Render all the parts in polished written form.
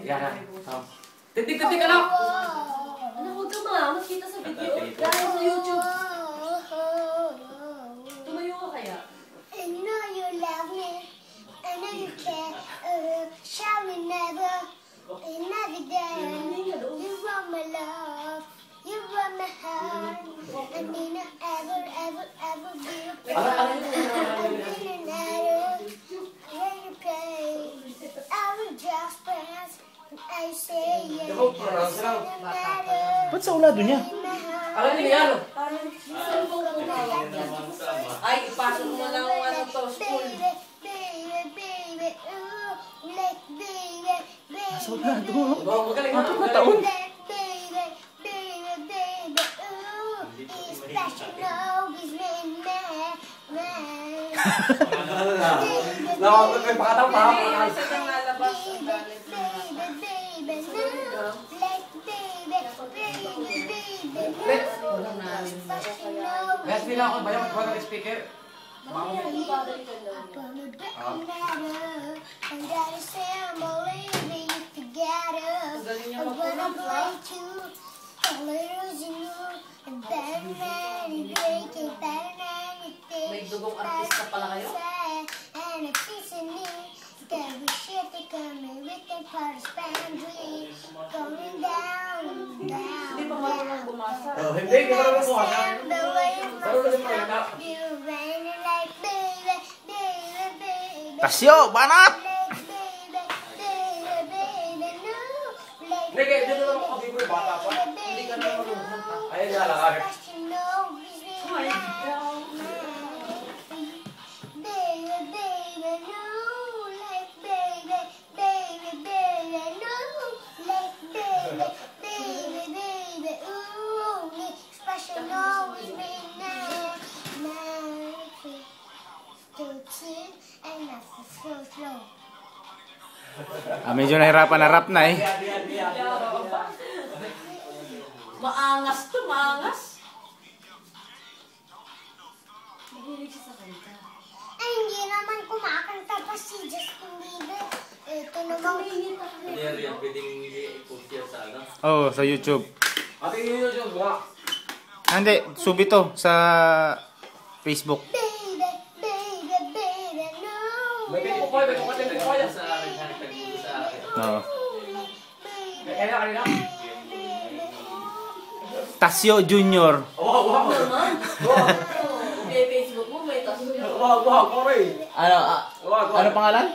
Yan. Titik ka lang. Ano, huwag ka mga makita sa video. Dahil sa YouTube. Tumayo ka kaya? I know you love me. I know you care. Shall we never? Another day. You want my love. You want my heart. I may not ever, ever, ever be a player. I'm feeling better when you play. I will just pass. I say yes. Ba't sa ulado niya? Alam niyo yan. Ay, ipasok mo lang ano to, school. Sa ulado. Magaling Apat na taon. Nakakot may pakatang pa. Isa kang lalabas. Let's be lang ako ba yung quality speaker? May dugong artista pala kayo? Hindi pa marunong bumasa. Hindi ko marunong bumasa. Tasyo, banat! Hindi, kaya dito lang ako kabibro yung bata pa. Hindi ka na marunong. Ayun nga lang. Medyo nahirapan na rap na eh. Maangas to, maangas. Mahilig siya sa kanta. Ay, hindi naman kumakanta pa si Justin Bieber. Ito naman. Yan, pwedeng i-post yan sa ano? Oo, sa YouTube. Ate, yun yung buka. Hindi, subi to sa Facebook. Baby, baby, baby, no. May ko pa, may kumatin ko pa yan. Sa akin, nagtagpo sa akin. Oo. Kaya kanina. Tasyo Junior. Wow. May Facebook mo, may taso yun. Wow, pare. Ano pangalan?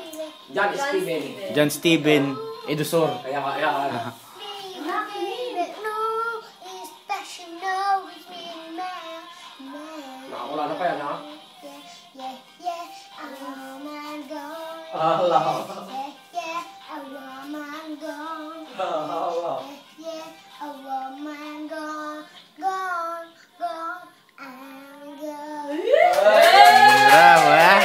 John Steven. John Steven Edusor. Kaya. Baby, no. It's passion, no. It's me and my. Wala na pa yan, ha? Yeah, yeah. I wanna go. Allah. Yeah, I wanna go. Allah. Yeah, I wanna go. Gone, gone. I'm gone. Bravo, eh?